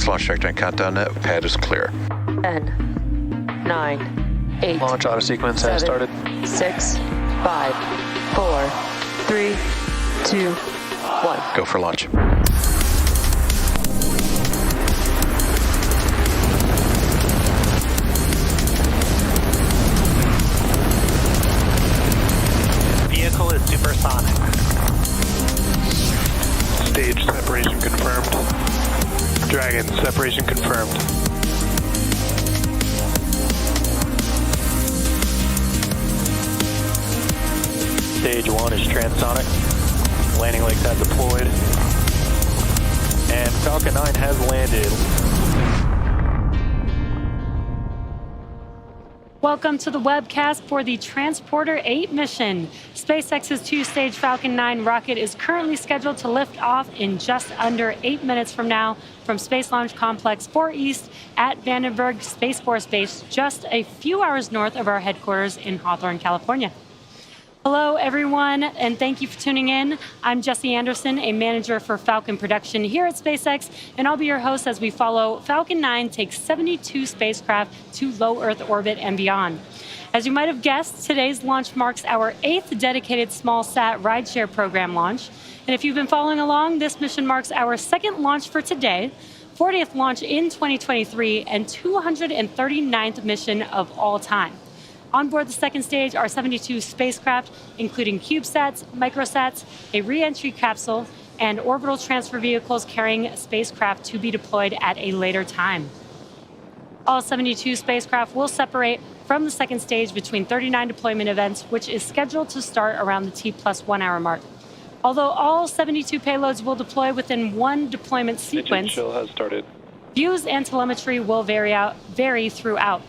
Advanced launch trajectory and countdown net. Pad is clear. 10, 9, 8. Launch auto sequence has started. 6, 5, 4, 3, 2, 1. Go for launch. Vehicle is supersonic. Stage separation confirmed. Dragon, separation confirmed. Stage 1 is transonic. Landing legs have deployed. And Falcon 9 has landed. Welcome to the webcast for the Transporter-8 mission. SpaceX's two-stage Falcon 9 rocket is currently scheduled to lift off in just under 8 minutes from now from Space Launch Complex 4 East at Vandenberg Space Force Base, just a few hours north of our headquarters in Hawthorne, California. Hello, everyone, and thank you for tuning in. I'm Jessie Anderson, a manager for Falcon production here at SpaceX, and I'll be your host as we follow Falcon 9 take 72 spacecraft to low Earth orbit and beyond. As you might have guessed, today's launch marks our 8th dedicated small sat rideshare program launch. And if you've been following along, this mission marks our 2nd launch for today, 40th launch in 2023, and 239th mission of all time. On board the 2nd stage are 72 spacecraft, including CubeSats, microsats, a re-entry capsule, and orbital transfer vehicles carrying spacecraft to be deployed at a later time. All 72 spacecraft will separate from the 2nd stage between 39 deployment events, which is scheduled to start around the T+1 hour mark. Although all 72 payloads will deploy within one deployment sequence, Chill has started. views and telemetry will vary throughout.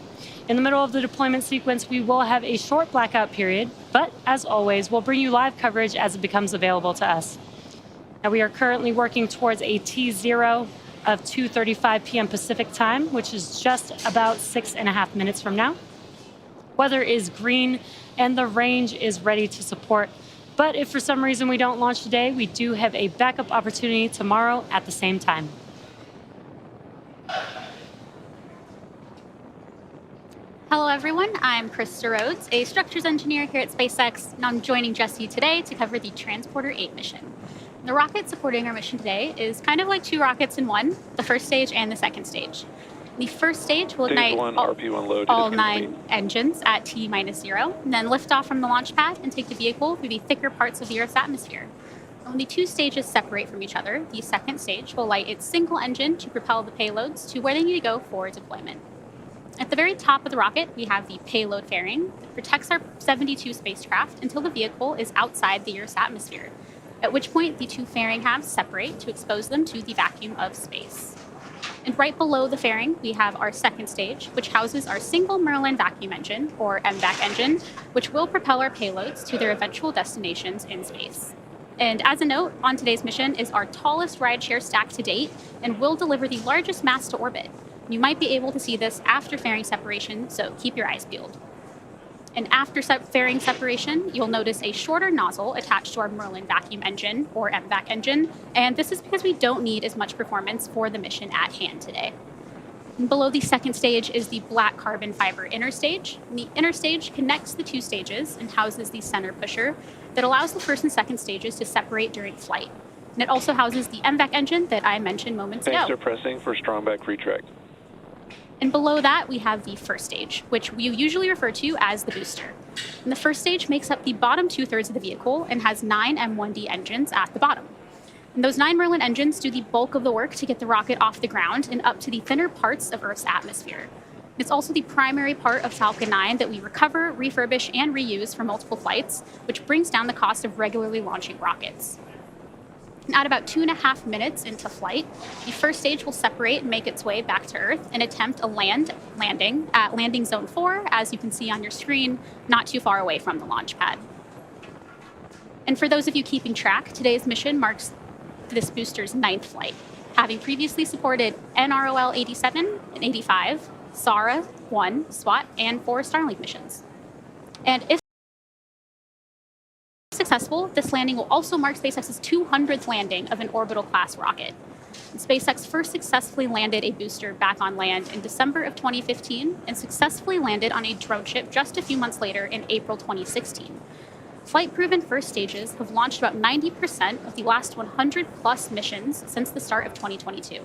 In the middle of the deployment sequence, we will have a short blackout period, but as always, we'll bring you live coverage as it becomes available to us. Now, we are currently working towards a T0 of 2:35 p.m. Pacific time, which is just about 6.5 minutes from now. Weather is green, and the range is ready to support. But if for some reason we don't launch today, we do have a backup opportunity tomorrow at the same time. Hello everyone, I'm Krista Rhodes, a structures engineer here at SpaceX, and I'm joining Jessie today to cover the Transporter-8 mission. The rocket supporting our mission today is kind of like 2 rockets in one, the 1st stage and the 2nd stage. The 1st stage will ignite all 9 engines at T-0, and then lift off from the launch pad and take the vehicle through the thicker parts of the Earth's atmosphere. When the 2 stages separate from each other, the 2nd stage will light its single engine to propel the payloads to where they need to go for deployment. At the very top of the rocket, we have the payload fairing that protects our 72 spacecraft until the vehicle is outside the Earth's atmosphere, at which point the 2 fairing halves separate to expose them to the vacuum of space. And right below the fairing, we have our 2nd stage, which houses our single Merlin vacuum engine, or MVAC engine, which will propel our payloads to their eventual destinations in space. And as a note, on today's mission is our tallest rideshare stack to date and will deliver the largest mass to orbit. You might be able to see this after fairing separation, so keep your eyes peeled. And after fairing separation, you'll notice a shorter nozzle attached to our Merlin vacuum engine, or MVAC engine, and this is because we don't need as much performance for the mission at hand today. And below the 2nd stage is the black carbon fiber inner stage. And the inner stage connects the 2 stages and houses the center pusher that allows the 1st and 2nd stages to separate during flight. And it also houses the MVAC engine that I mentioned moments ago. Thanks for pressing for strong back retract. And below that, we have the 1st stage, which we usually refer to as the booster. And the 1st stage makes up the bottom 2/3 of the vehicle and has 9 M1D engines at the bottom. And those 9 Merlin engines do the bulk of the work to get the rocket off the ground and up to the thinner parts of Earth's atmosphere. It's also the primary part of Falcon 9 that we recover, refurbish, and reuse for multiple flights, which brings down the cost of regularly launching rockets. At about 2.5 minutes into flight, the 1st stage will separate and make its way back to Earth and attempt a landing at landing zone 4, as you can see on your screen, not too far away from the launch pad. And for those of you keeping track, today's mission marks this booster's 9th flight, having previously supported NROL 87 and 85, SARA 1, SWOT, and 4 Starlink missions. And if successful, this landing will also mark SpaceX's 200th landing of an orbital class rocket. SpaceX first successfully landed a booster back on land in December of 2015 and successfully landed on a drone ship just a few months later in April 2016. Flight-proven first stages have launched about 90% of the last 100-plus missions since the start of 2022.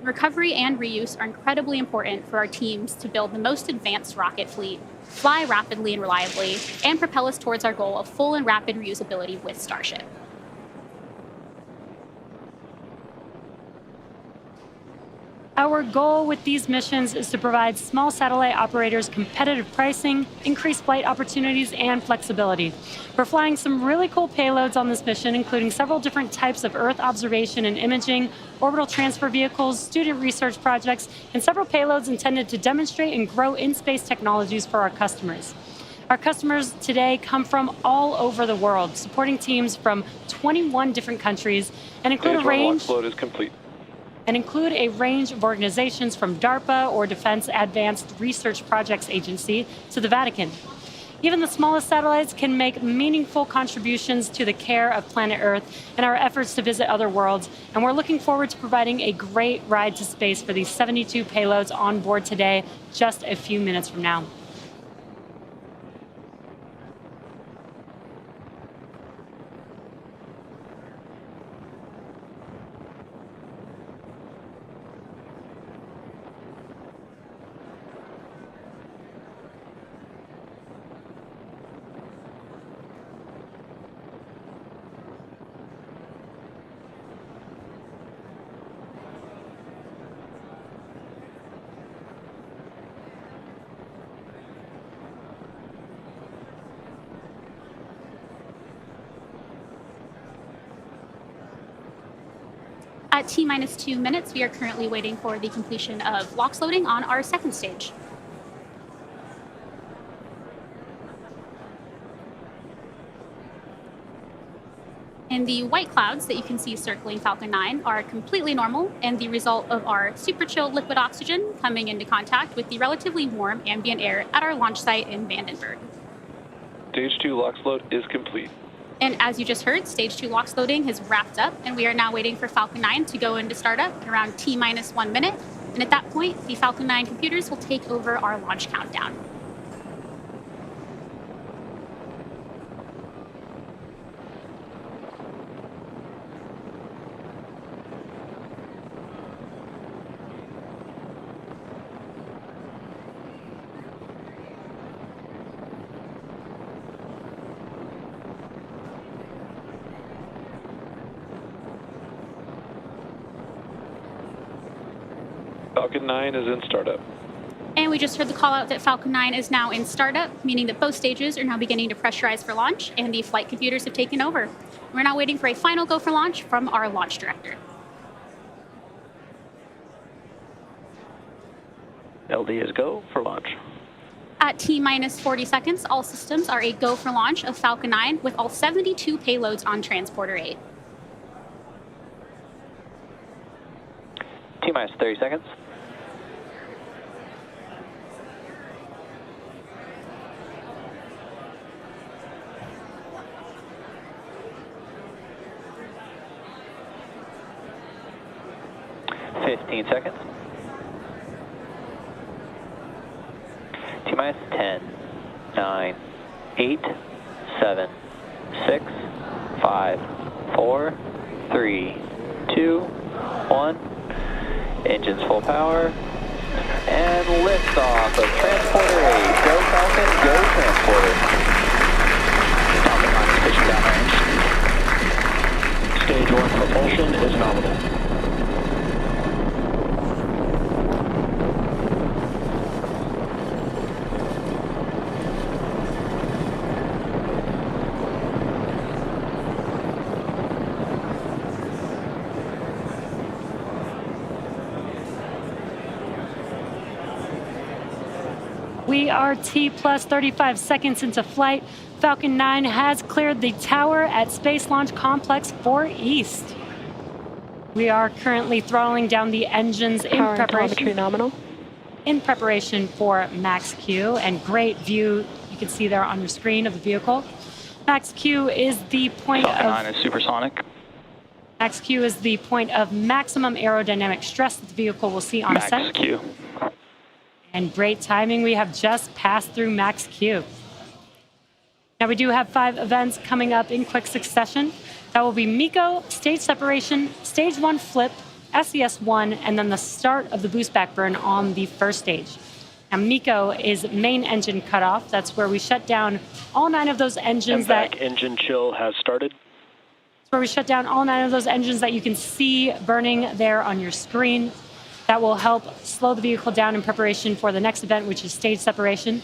Recovery and reuse are incredibly important for our teams to build the most advanced rocket fleet, fly rapidly and reliably, and propel us towards our goal of full and rapid reusability with Starship. Our goal with these missions is to provide small satellite operators competitive pricing, increased flight opportunities, and flexibility. We're flying some really cool payloads on this mission, including several different types of Earth observation and imaging, orbital transfer vehicles, student research projects, and several payloads intended to demonstrate and grow in-space technologies for our customers. Our customers today come from all over the world, supporting teams from 21 different countries and include a range... Stage 1 launch load is complete. And include a range of organizations from DARPA or Defense Advanced Research Projects Agency to the Vatican. Even the smallest satellites can make meaningful contributions to the care of planet Earth and our efforts to visit other worlds, and we're looking forward to providing a great ride to space for these 72 payloads on board today, just a few minutes from now. At T-minus 2 minutes, we are currently waiting for the completion of LOX loading on our second stage. And the white clouds that you can see circling Falcon 9 are completely normal and the result of our super chilled liquid oxygen coming into contact with the relatively warm ambient air at our launch site in Vandenberg. Stage 2 LOX load is complete. And as you just heard, Stage 2 LOX loading has wrapped up, and we are now waiting for Falcon 9 to go into startup at around T-minus 1 minute. And at that point, the Falcon 9 computers will take over our launch countdown. Falcon 9 is in startup. And we just heard the call out that Falcon 9 is now in startup, meaning that both stages are now beginning to pressurize for launch, and the flight computers have taken over. We're now waiting for a final go for launch from our launch director. LD is go for launch. At T-minus 40 seconds, all systems are a go for launch of Falcon 9 with all 72 payloads on Transporter-8. T-minus 30 seconds. Seconds. T-minus 10, 9, 8, 7, 6, 5, 4, 3, 2, 1. Engines full power. And liftoff of Transporter-8. Go Falcon, go Transporter. Falcon 9 is pushing downrange. Stage 1 propulsion is nominal. We are T plus 35 seconds into flight. Falcon 9 has cleared the tower at Space Launch Complex 4 East. We are currently throttling down the engines in preparation for Max Q, and great view you can see there on your screen of the vehicle. Max Q is the point Falcon of... 9 is supersonic. Max Q is the point of maximum aerodynamic stress that the vehicle will see on ascent. Max Q. And great timing, we have just passed through Max Q. Now we do have 5 events coming up in quick succession. That will be MECO, stage separation, stage 1 flip, SES-1, and then the start of the boost back burn on the first stage. Now MECO is main engine cutoff. That's where we shut down all 9 of those engines MVAC engine chill has started. That's where we shut down all 9 of those engines that you can see burning there on your screen. That will help slow the vehicle down in preparation for the next event, which is stage separation.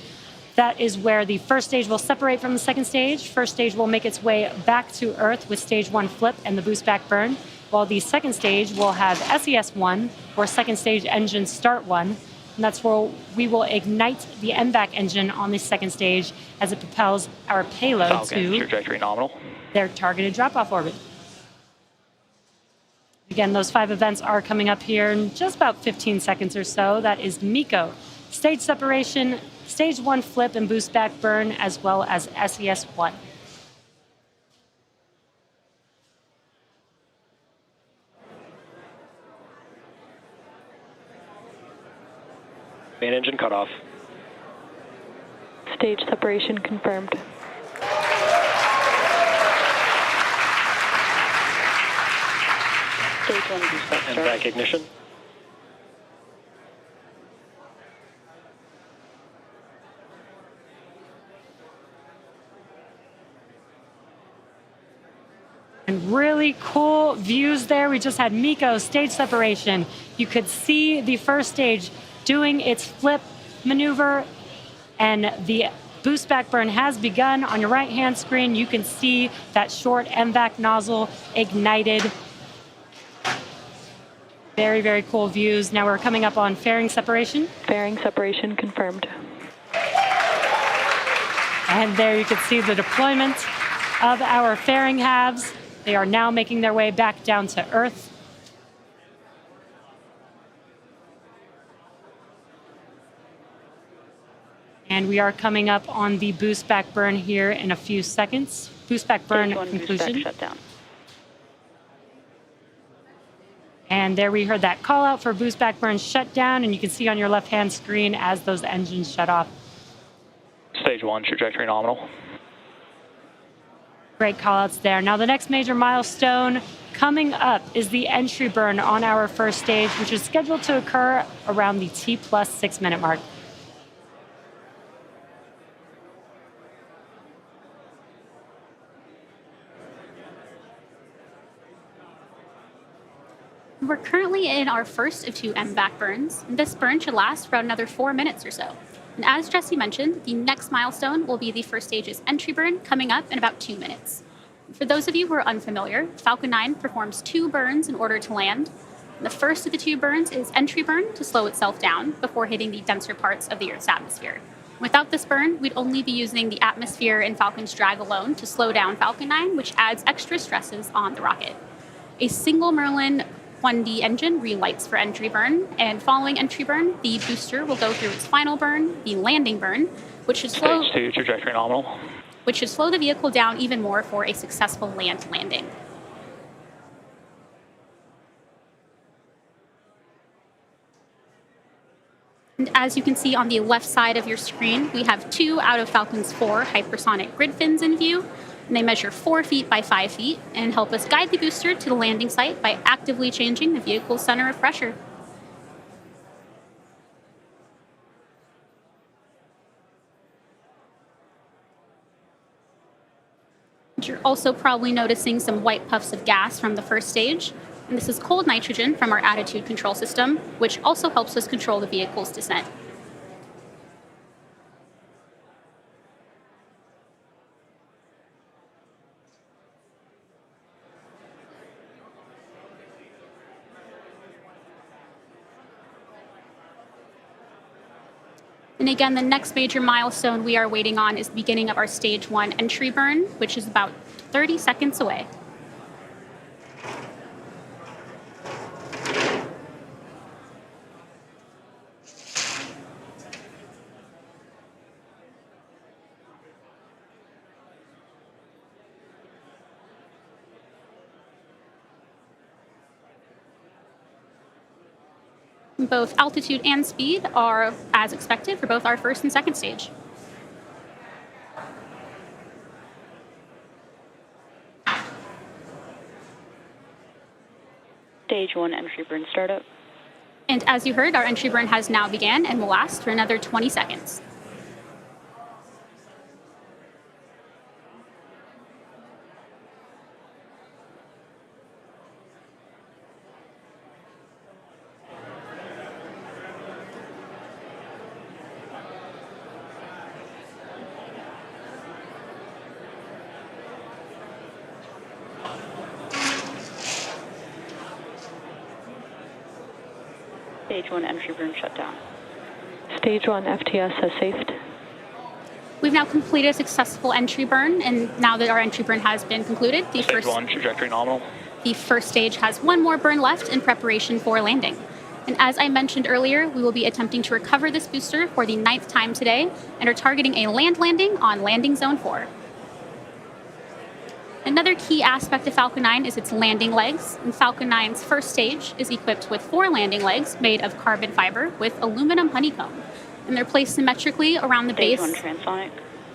That is where the first stage will separate from the second stage. First stage will make its way back to Earth with stage 1 flip and the boost back burn, while the second stage will have SES-1, or second stage engine start 1. And that's where we will ignite the MVAC engine on the second stage as it propels our payload Falcon, to trajectory nominal. their targeted drop-off orbit. Again, those 5 events are coming up here in just about 15 seconds or so. That is MECO, stage separation, stage 1 flip and boost back burn, as well as SES-1. Main engine cutoff. Stage separation confirmed. Stage 1 boost back start. MVAC ignition. And really cool views there. We just had MECO stage separation. You could see the first stage doing its flip maneuver, and the boost back burn has begun. On your right-hand screen, you can see that short MVAC nozzle ignited. Very, very cool views. Now we're coming up on fairing separation. Fairing separation confirmed. And there you can see the deployment of our fairing halves. They are now making their way back down to Earth. And we are coming up on the boost back burn here in a few seconds. Boost back burn conclusion. Boost back shutdown. And there we heard that call out for boost back burn shutdown, and you can see on your left-hand screen as those engines shut off. Stage 1, trajectory nominal. Great call-outs there. Now the next major milestone coming up is the entry burn on our first stage, which is scheduled to occur around the T+6 minute mark. We're currently in our first of 2 MVAC burns, and this burn should last for another 4 minutes or so. And as Jesse mentioned, the next milestone will be the first stage's entry burn coming up in about 2 minutes. For those of you who are unfamiliar, Falcon 9 performs 2 burns in order to land. The first of the 2 burns is entry burn to slow itself down before hitting the denser parts of the Earth's atmosphere. Without this burn, we'd only be using the atmosphere and Falcon's drag alone to slow down Falcon 9, which adds extra stresses on the rocket. A single Merlin 1D engine relights for entry burn, and following entry burn, the booster will go through its final burn, the landing burn, which should slow Stage 2, trajectory nominal. which should slow the vehicle down even more for a successful land landing. And as you can see on the left side of your screen, we have 2 out of Falcon's 4 hypersonic grid fins in view. And they measure 4 feet by 5 feet and help us guide the booster to the landing site by actively changing the vehicle's center of pressure. You're also probably noticing some white puffs of gas from the first stage. And this is cold nitrogen from our attitude control system, which also helps us control the vehicle's descent. And again, the next major milestone we are waiting on is the beginning of our stage 1 entry burn, which is about 30 seconds away. Both altitude and speed are as expected for both our first and second stage. Stage 1 entry burn startup. And as you heard, our entry burn has now began and will last for another 20 seconds. Stage 1 entry burn shut down. Stage 1 FTS has safed. We've now completed a successful entry burn, and now that our entry burn has been concluded, Stage 1 trajectory nominal. the first stage has one more burn left in preparation for landing. And as I mentioned earlier, we will be attempting to recover this booster for the 9th time today and are targeting a land landing on landing zone 4. Another key aspect of Falcon 9 is its landing legs, and Falcon 9's first stage is equipped with 4 landing legs made of carbon fiber with aluminum honeycomb, and they're placed symmetrically around the Stage base 1 transonic.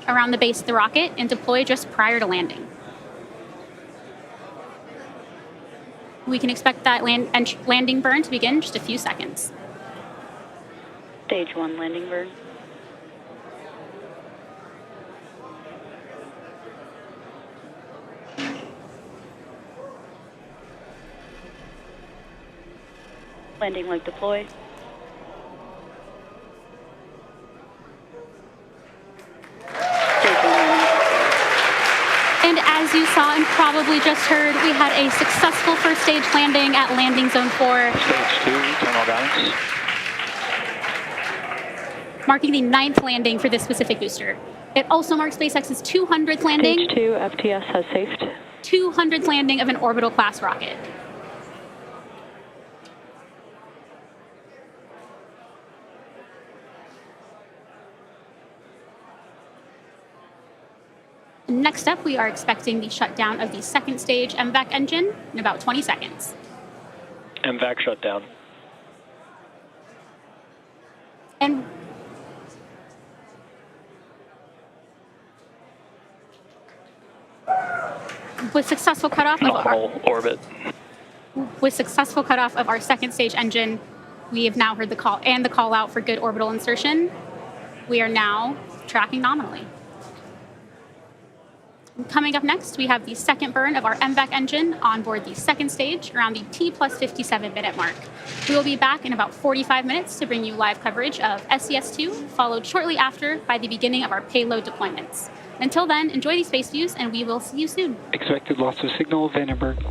around the base of the rocket and deploy just prior to landing. We can expect that landing burn to begin in just a few seconds. Stage 1 landing burn. Landing leg deployed. Stage 1 landing. And as you saw and probably just heard, we had a successful first stage landing at landing zone 4, Stage 2 terminal guidance. marking the 9th landing for this specific booster. It also marks SpaceX's 200th landing, Stage 2 FTS has safed. 200th landing of an orbital class rocket. Next up, we are expecting the shutdown of the second stage MVAC engine in about 20 seconds. MVAC shutdown. And with successful cutoff of Nominal orbit. our second stage engine, we have now heard the call and the call out for good orbital insertion. We are now tracking nominally. Coming up next, we have the second burn of our MVAC engine on board the second stage around the T+57 minute mark. We will be back in about 45 minutes to bring you live coverage of SES-2, followed shortly after by the beginning of our payload deployments. Until then, enjoy these space views, and we will see you soon. Expected loss of signal, Vandenberg.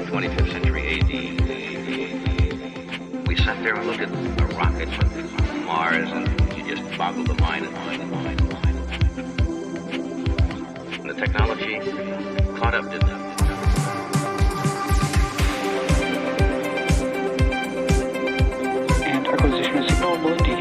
25th century AD. We sat there and looked at a rocket from Mars, and you just boggled the mind and mind and mind and mind. And the technology caught up, didn't it? And acquisition of signal Melindy.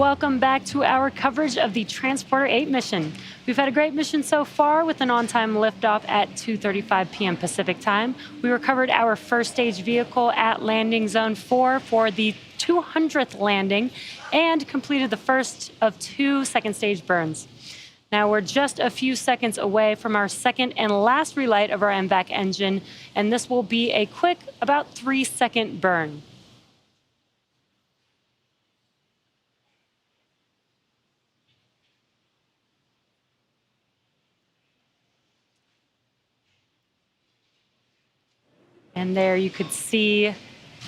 Welcome back to our coverage of the Transporter-8 mission. We've had a great mission so far with an on-time liftoff at 2:35 p.m. Pacific time. We recovered our first stage vehicle at landing zone 4 for the 200th landing and completed the first of 2 second stage burns. Now we're just a few seconds away from our second and last relight of our MVAC engine, and this will be a quick, about 3-second burn. And there you could see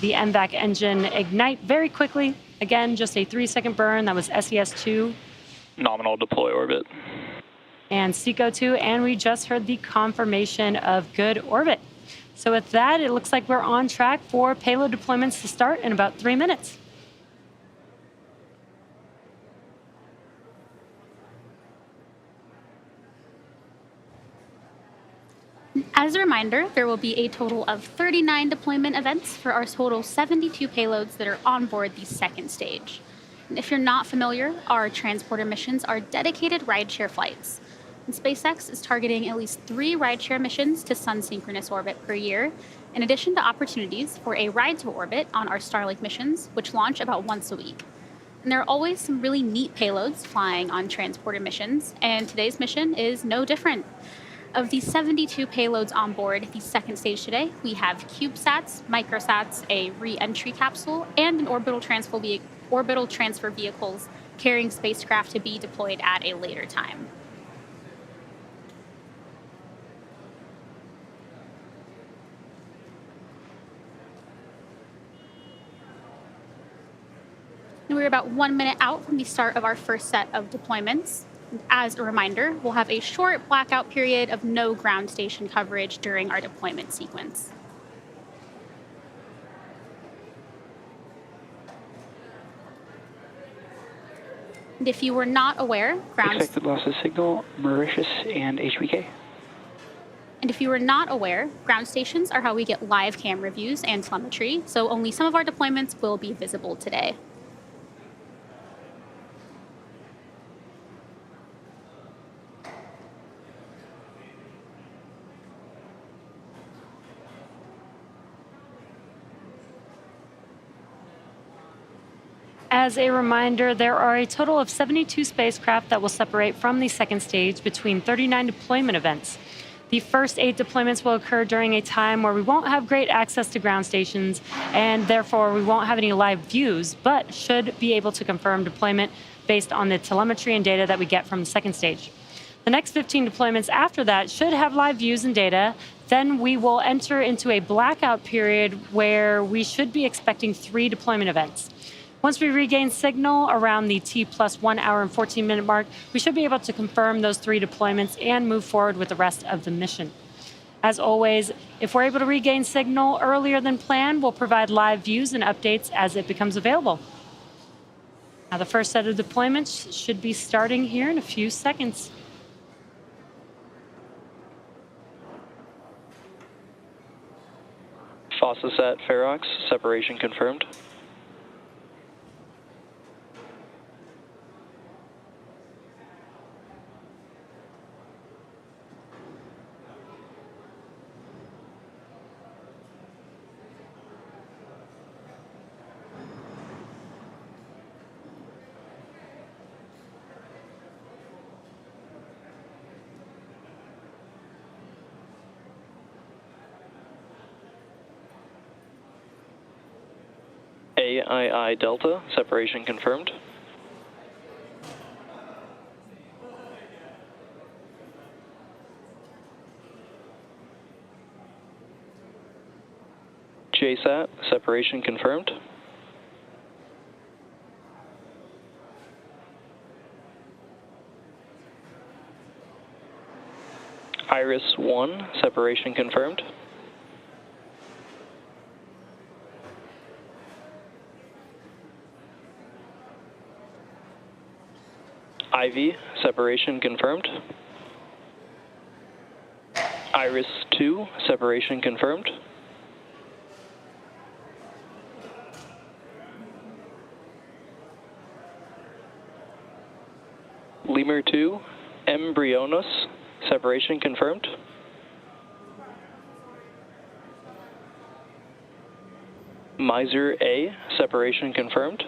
the MVAC engine ignite very quickly. Again, just a 3-second burn. That was SES-2. Nominal deploy orbit. And SECO-2, and we just heard the confirmation of good orbit. So with that, it looks like we're on track for payload deployments to start in about 3 minutes. As a reminder, there will be a total of 39 deployment events for our total 72 payloads that are on board the second stage. And if you're not familiar, our transporter missions are dedicated rideshare flights. And SpaceX is targeting at least 3 rideshare missions to sun-synchronous orbit per year, in addition to opportunities for a ride to orbit on our Starlink missions, which launch about once a week. And there are always some really neat payloads flying on transporter missions, and today's mission is no different. Of the 72 payloads on board the second stage today, we have CubeSats, microsats, a re-entry capsule, and an orbital transfer vehicles carrying spacecraft to be deployed at a later time. And we're about 1 minute out from the start of our first set of deployments. As a reminder, we'll have a short blackout period of no ground station coverage during our deployment sequence. And if you were not aware, Expected loss of signal, Mauritius and HBK. And if you were not aware, ground stations are how we get live camera views and telemetry, so only some of our deployments will be visible today. As a reminder, there are a total of 72 spacecraft that will separate from the second stage between 39 deployment events. The first 8 deployments will occur during a time where we won't have great access to ground stations, and therefore we won't have any live views, but should be able to confirm deployment based on the telemetry and data that we get from the second stage. The next 15 deployments after that should have live views and data. Then we will enter into a blackout period where we should be expecting 3 deployment events. Once we regain signal around the T+1 hour and 14-minute mark, we should be able to confirm those 3 deployments and move forward with the rest of the mission. As always, if we're able to regain signal earlier than planned, we'll provide live views and updates as it becomes available. Now, the first set of deployments should be starting here in a few seconds. Phosphosat Ferox, separation confirmed. AII Delta, separation confirmed. JSAT, separation confirmed. Iris-1, separation confirmed. Ivy, separation confirmed. Iris-2, separation confirmed. Lemur 2, Embryonos, separation confirmed. Miser A, separation confirmed.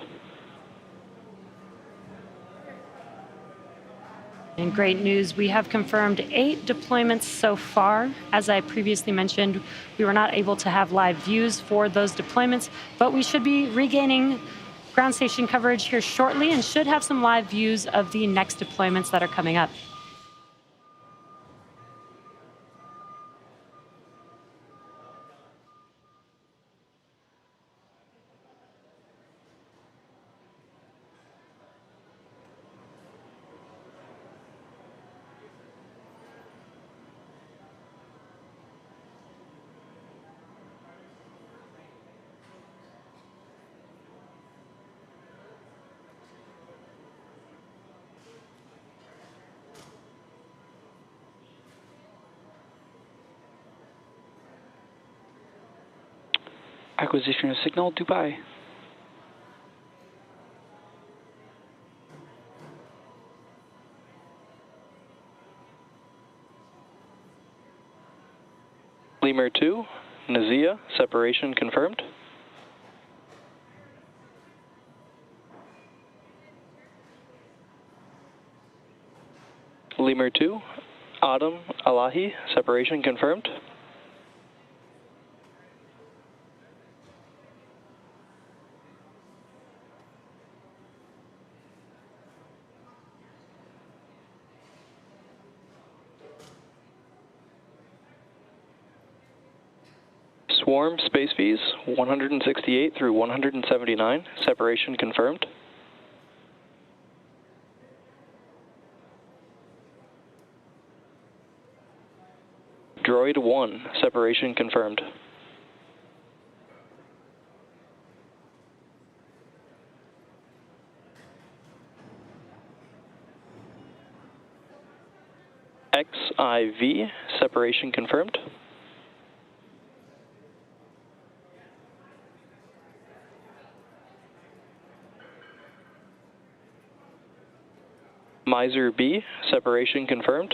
And great news, we have confirmed 8 deployments so far. As I previously mentioned, we were not able to have live views for those deployments, but we should be regaining ground station coverage here shortly and should have some live views of the next deployments that are coming up. Acquisition of signal, Dubai. Lemur 2, Nazia, separation confirmed. Lemur 2, Adam Alahi, separation confirmed. Swarm space fees 168 through 179, separation confirmed. Droid 1, separation confirmed. XIV, separation confirmed. Miser B, separation confirmed.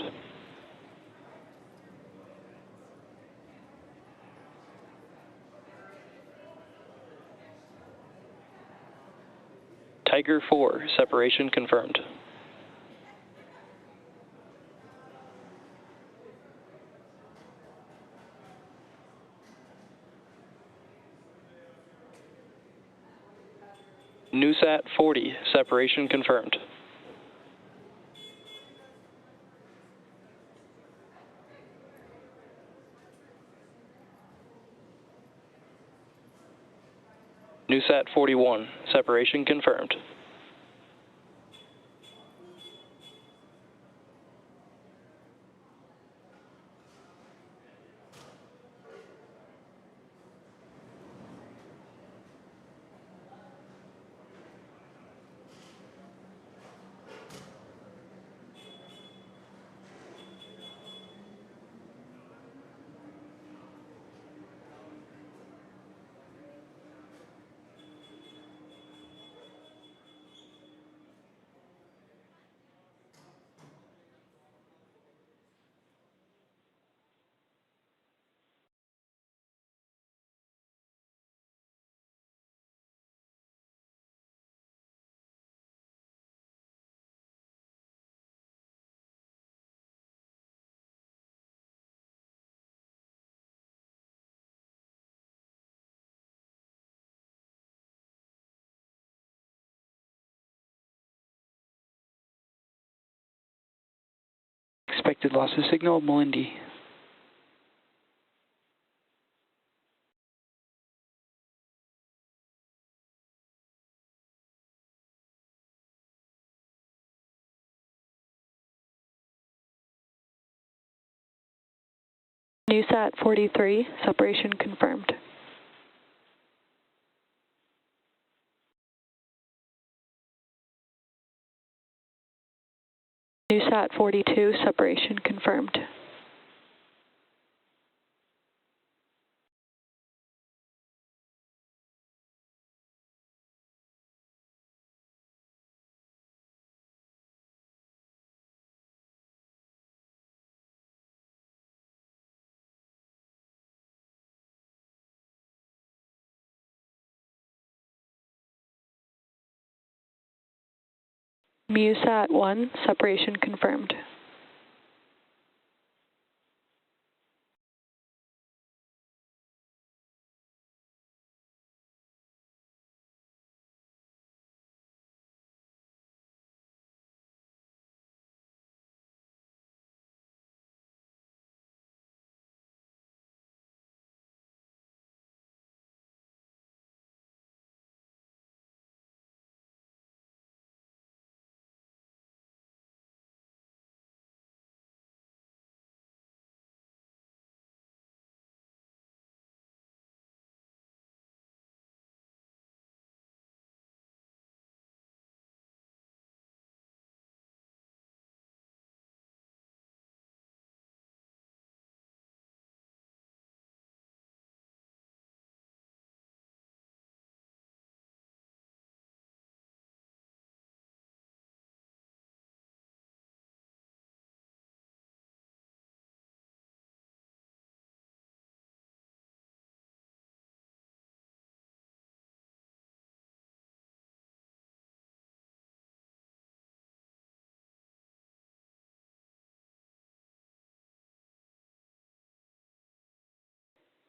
Tiger 4, separation confirmed. NewSat 40, separation confirmed. NewSat 41, separation confirmed. Expected loss of signal, Malindi. NewSat 43, separation confirmed. NewSat 42, separation confirmed. MUSAT 1, separation confirmed.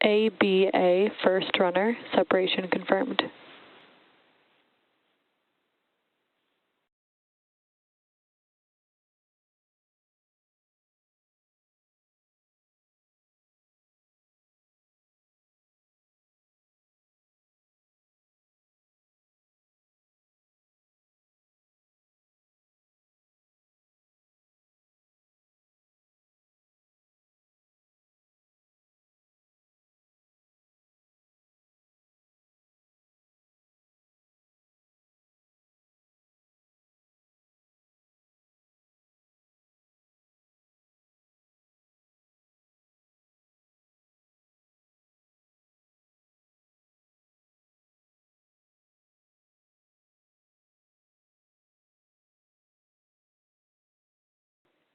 ABA, first runner, separation confirmed.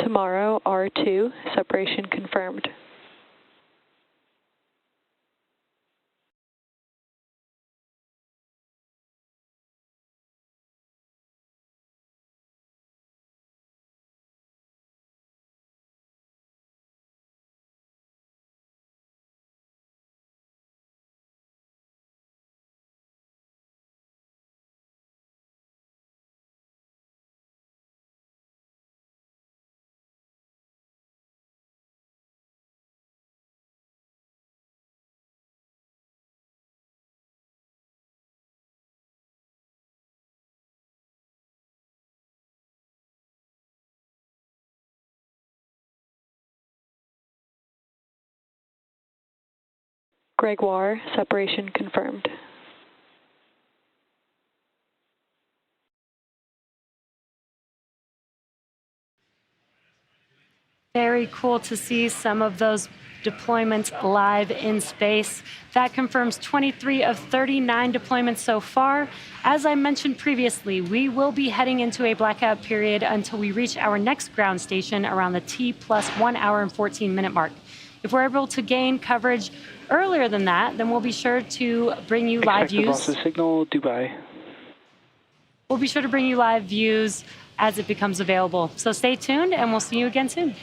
Tomorrow, R2, separation confirmed. Gregoire, separation confirmed. Very cool to see some of those deployments live in space. That confirms 23 of 39 deployments so far. As I mentioned previously, we will be heading into a blackout period until we reach our next ground station around the T+1 hour and 14-minute mark. If we're able to gain coverage earlier than that, then we'll be sure to bring you live views. Signal, Dubai. We'll be sure to bring you live views as it becomes available. So stay tuned, and we'll see you again soon.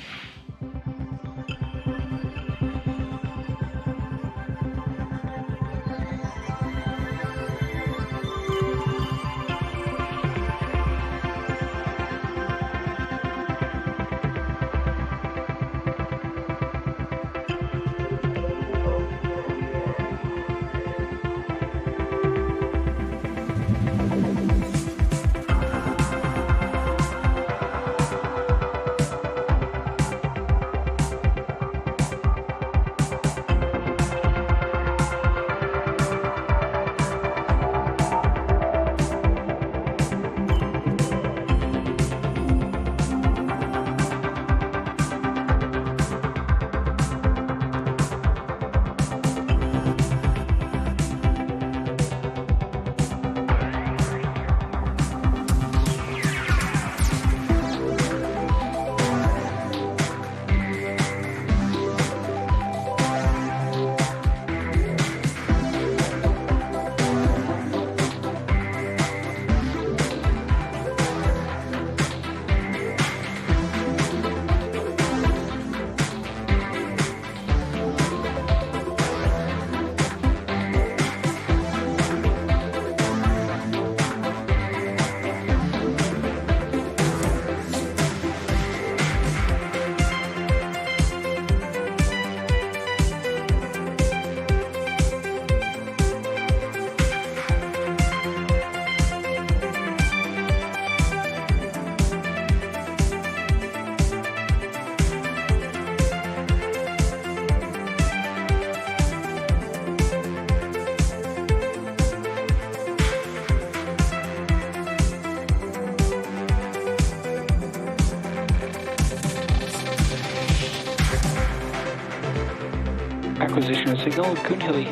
Acquisition of signal, Coon-Hilly.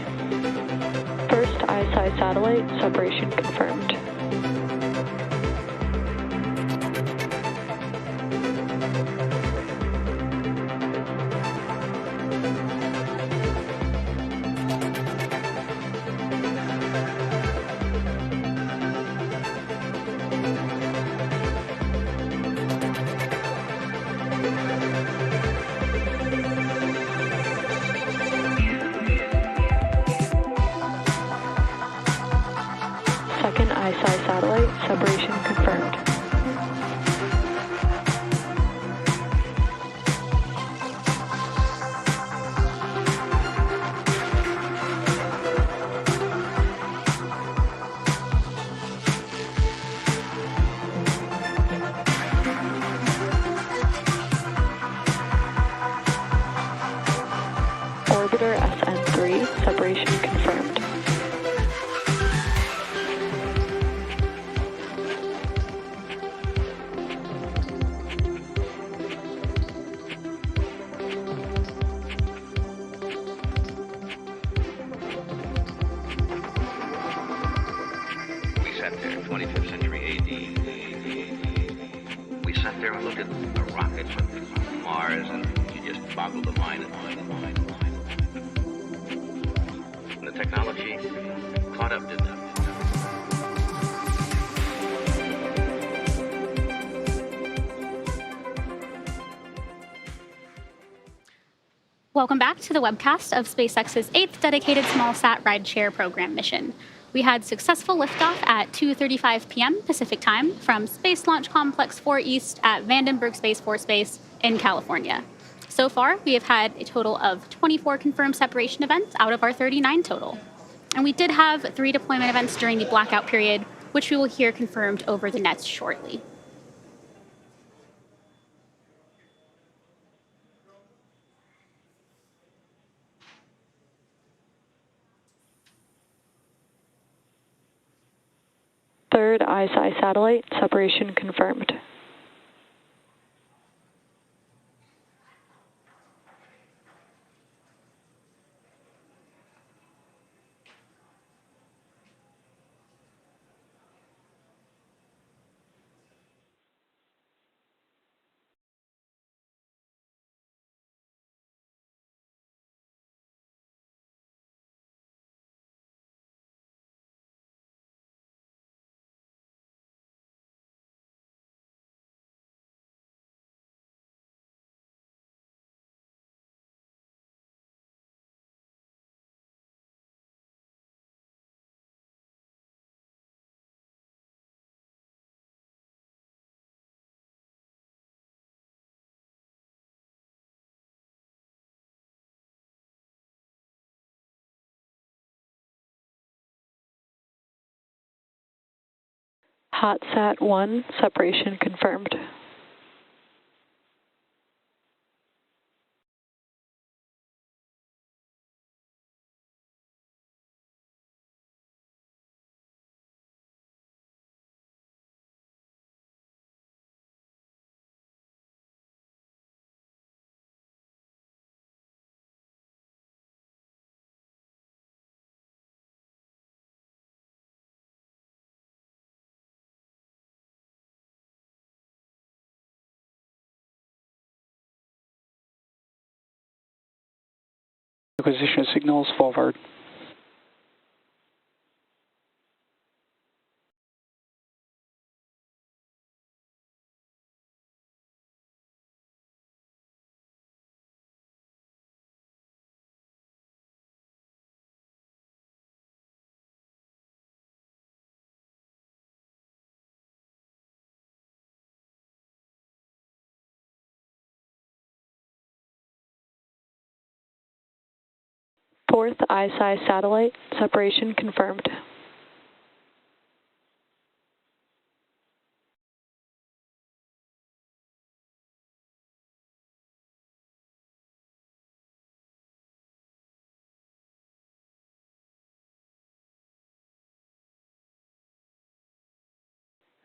First ISI satellite, separation confirmed. Second ISI satellite, separation confirmed. Orbiter SN3, separation confirmed. We sat there, 25th century AD. We sat there and looked at a rocket from Mars, and you just boggled the mind. And the technology caught up, didn't it? Welcome back to the webcast of SpaceX's 8th dedicated small-sat rideshare program mission. We had successful liftoff at 2:35 p.m. Pacific Time from Space Launch Complex 4 East at Vandenberg Space Force Base in California. So far, we have had a total of 24 confirmed separation events out of our 39 total. And we did have 3 deployment events during the blackout period, which we will hear confirmed over the nets shortly. Third ISI satellite, separation confirmed. HotSat 1, separation confirmed. Acquisition of signals, forward. Fourth ISI satellite, separation confirmed.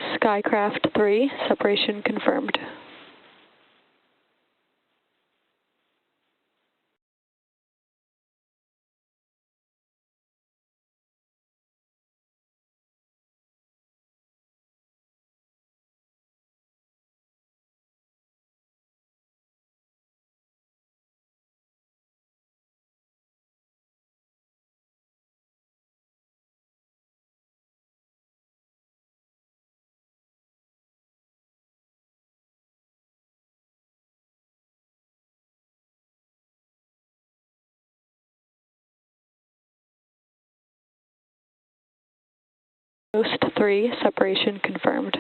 Skycraft 3, separation confirmed. Ghost 3, separation confirmed.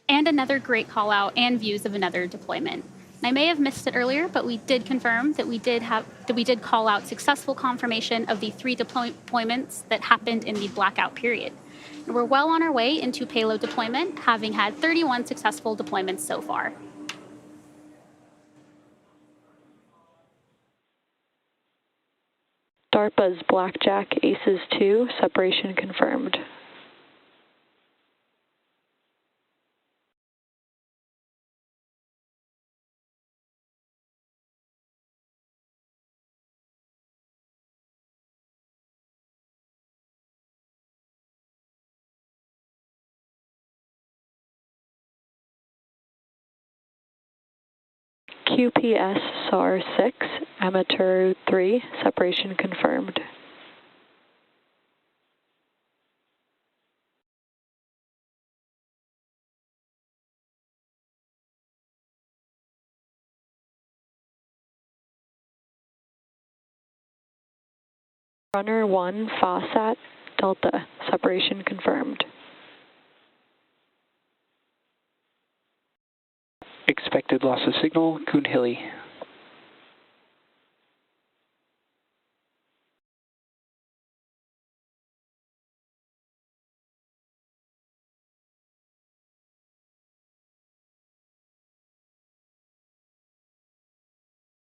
And another great call out and views of another deployment. I may have missed it earlier, but we did confirm that we did call out successful confirmation of the 3 deployments that happened in the blackout period. And we're well on our way into payload deployment, having had 31 successful deployments so far. DARPA's Blackjack Aces 2, separation confirmed. QPS SAR 6, Amateur 3, separation confirmed. Runner 1, FOSAT, Delta, separation confirmed. Expected loss of signal, Coon Hilly.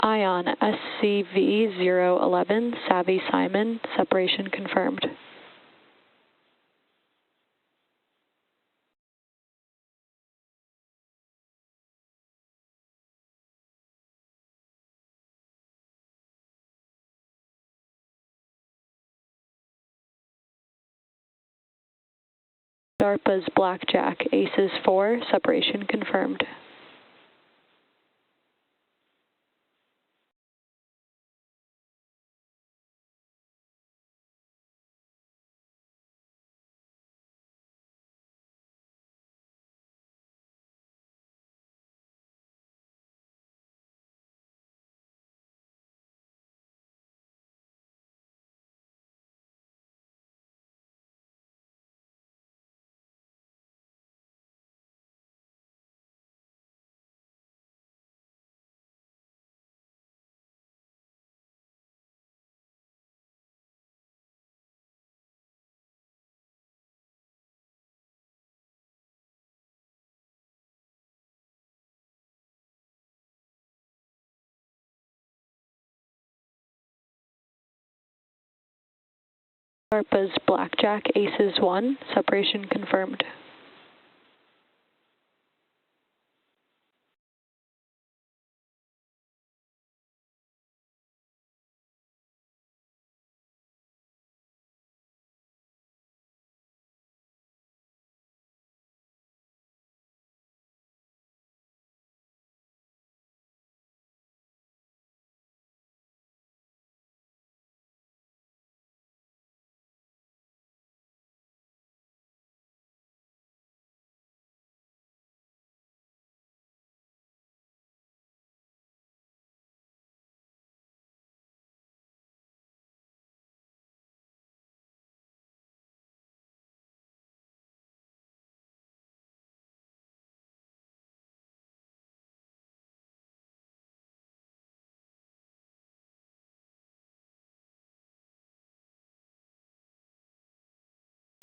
Ion SCV 011, Savvy Simon, separation confirmed. DARPA's Blackjack Aces 4, separation confirmed. DARPA's Blackjack Aces 1, separation confirmed.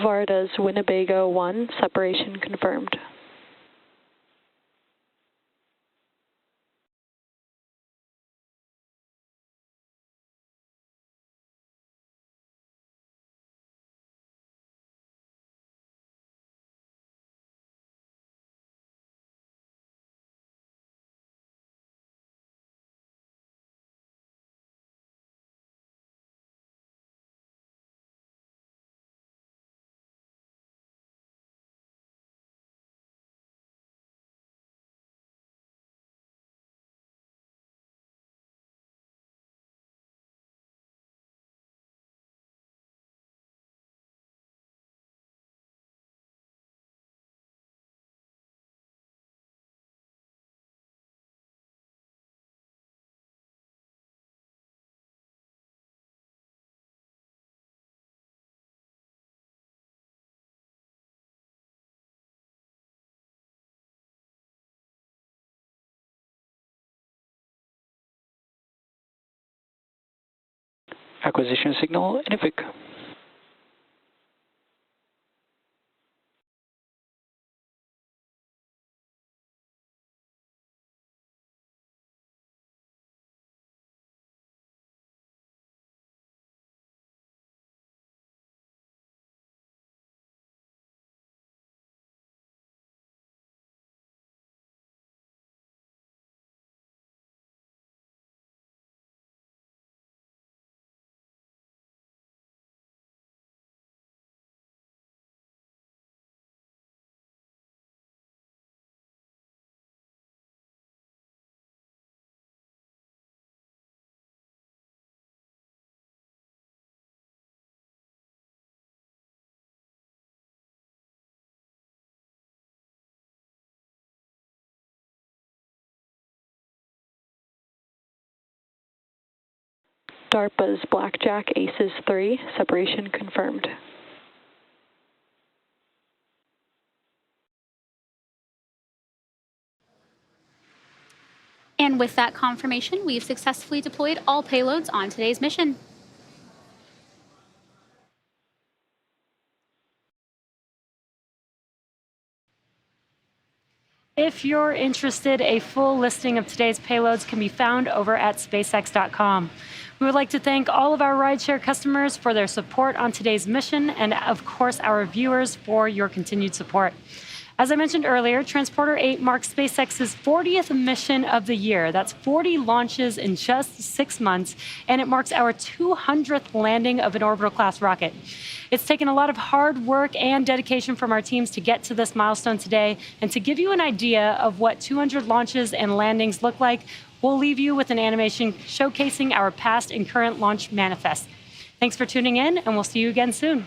Varda's Winnebago 1, separation confirmed. Acquisition signal, Inuvik. DARPA's Blackjack Aces 3, separation confirmed. And with that confirmation, we've successfully deployed all payloads on today's mission. If you're interested, a full listing of today's payloads can be found over at SpaceX.com. We would like to thank all of our rideshare customers for their support on today's mission, and of course, our viewers for your continued support. As I mentioned earlier, Transporter-8 marks SpaceX's 40th mission of the year. That's 40 launches in just 6 months, and it marks our 200th landing of an orbital-class rocket. It's taken a lot of hard work and dedication from our teams to get to this milestone today, and to give you an idea of what 200 launches and landings look like, we'll leave you with an animation showcasing our past and current launch manifest. Thanks for tuning in, and we'll see you again soon.